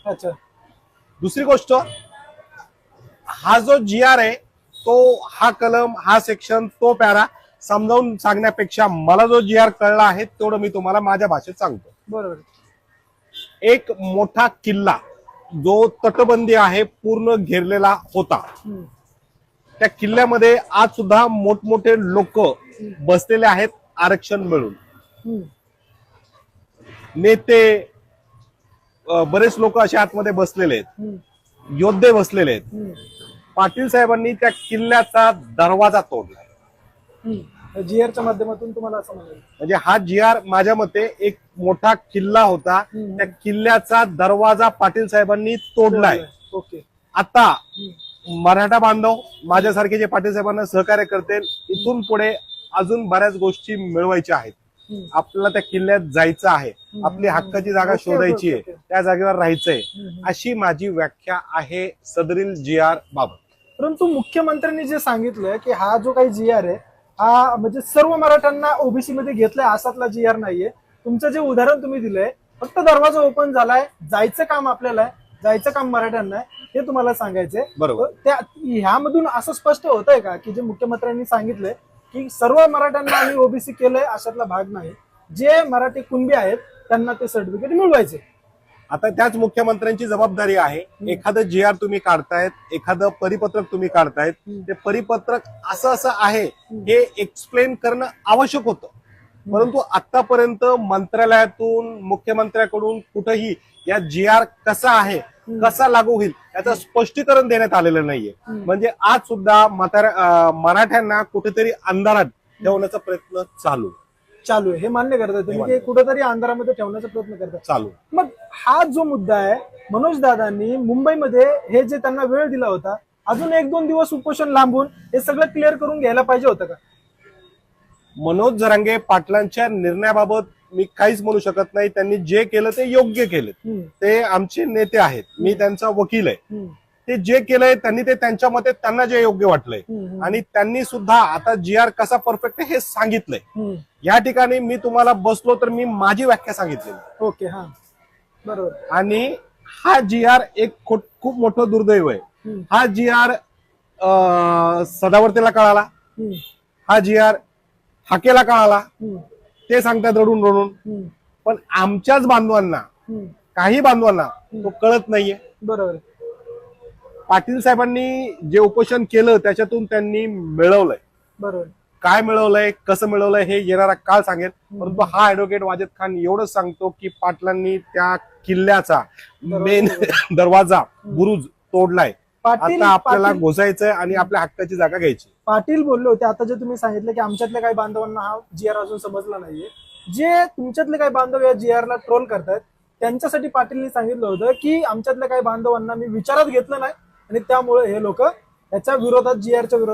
अच्छा. दुसरी गोष्ट, हा जो जी आर आहे तो हा कलम हा सेक्शन तो पॅरा समजावून सांगण्यापेक्षा मला जो जी आर कळला आहे तेवढं मी तुम्हाला माझ्या भाषेत सांगतो. बरोबर. एक मोठा किल्ला जो तटबंदी आहे पूर्ण घेरलेला होता. त्या किल्ल्यामध्ये आज सुद्धा मोठमोठे लोक बसलेले आहेत आरक्षण मिळून. नेते बरेच लोक असे आतमध्ये बसलेले आहेत, योद्धे बसलेले आहेत. पाटील साहेबांनी त्या किल्ल्याचा दरवाजा तोडला. जीआरच्या माध्यमातून तुम्हाला असं म्हणाल म्हणजे हा जी आर माझ्या मते एक मोठा किल्ला होता, त्या किल्ल्याचा दरवाजा पाटील साहेबांनी तोडलाय. ओके. आता मराठा बांधव माझ्यासारखे जे पाटील साहेबांना सहकार्य करतील, इथून पुढे अजून बऱ्याच गोष्टी मिळवायच्या आहेत. आपल्याला त्या किल्ल्यात जायचं आहे, आपली हक्काची जागा शोधायची आहे, त्या जागेवर राहायचंय, अशी माझी व्याख्या आहे सदरील जी आर बाबत. परंतु मुख्यमंत्र्यांनी जे सांगितलं की हा जो काही जी आर आहे हा म्हणजे सर्व मराठ्यांना ओबीसी मध्ये घेतलाय असातला जी आर नाहीये. तुमचं जे उदाहरण तुम्ही दिलंय फक्त दरवाजा ओपन झालाय, जायचं काम आपल्याला आहे, जायचं काम मराठ्यांना आहे, हे तुम्हाला सांगायचंय. बरोबर. त्या ह्यामधून असं स्पष्ट होत आहे का की जे मुख्यमंत्र्यांनी सांगितलंय की सर्व मराठ्यांना आम्ही ओबीसी केलंय अशातला भाग नाही, जे मराठी कुणबी आहेत त्यांना ते सर्टिफिकेट मिळवायचे. आता त्याच मुख्यमंत्र्यांची जबाबदारी आहे. एखादं जी आर तुम्ही काढतायत, एखादं परिपत्रक तुम्ही काढतायत, ते परिपत्रक असं असं आहे हे एक्सप्लेन करणं आवश्यक होतं. परंतु आतापर्यंत मंत्रालयातून मुख्यमंत्र्याकडून कुठेही या जी आर कसा आहे कसा लागू होईल याचं स्पष्टीकरण देण्यात आलेलं नाहीये. म्हणजे आज सुद्धा मराठ्यांना कुठेतरी अंधारात ठेवण्याचा प्रयत्न चालू आहे. हे मान्य करताय तुम्ही की कुठेतरी अंधारामध्ये ठेवण्याचा प्रयत्न करताय चालू. मग हा जो मुद्दा आहे, मनोज दादांनी मुंबईमध्ये हे जे त्यांना वेळ दिला होता, अजून 1-2 दिवस उपोषण लांबून हे सगळं क्लिअर करून घ्यायला पाहिजे होतं का? मनोज जरांगे पाटलांच्या निर्णयाबाबत मी काहीच म्हणू शकत नाही. त्यांनी जे केलं ते योग्य केलं. ते आमचे नेते आहेत, मी त्यांचा वकील आहे. ते जे केलंय त्यांनी ते त्यांच्या मते त्यांना जे योग्य वाटलंय आणि त्यांनी सुद्धा आता जी आर कसा परफेक्ट आहे हे सांगितलंय. या ठिकाणी मी तुम्हाला बसलो तर मी माझी व्याख्या सांगितलेली. ओके. हा बरोबर. आणि हा जी आर एक खूप मोठं दुर्दैव आहे. हा जी आर सदावर्तीला कळाला, हा जी आर हाकेला कळाला, ते सांगतात रडून रडून, पण आमच्याच बांधवांना काही बांधवांना तो कळत नाहीये. बरोबर. पाटील साहेबांनी जे उपोषण केलं त्याच्यातून त्यांनी मिळवलंय. बरोबर. काय मिळवलंय कसं मिळवलंय हे येणारा काळ सांगेल. परंतु हा ऍडव्होकेट वाजेद खान एवढंच सांगतो की पाटलांनी त्या किल्ल्याचा मेन दरवाजा बुरुज तोडलाय. आता आपल्याला घुसायचंय आणि आपल्या हक्काची जागा घ्यायची. पाटील बोलले होते आता जे तुम्ही सांगितलं की आमच्यातल्या काही बांधवांना हा जी आर अजून समजला नाहीये, जे तुमच्यातले काही बांधव या जी आर ला ट्रोल करतायत त्यांच्यासाठी पाटीलनी सांगितलं होतं की आमच्यातल्या काही बांधवांना मी विचारात घेतलं नाही आणि त्यामुळे हे लोक याच्या विरोधात जी आरच्या विरोधात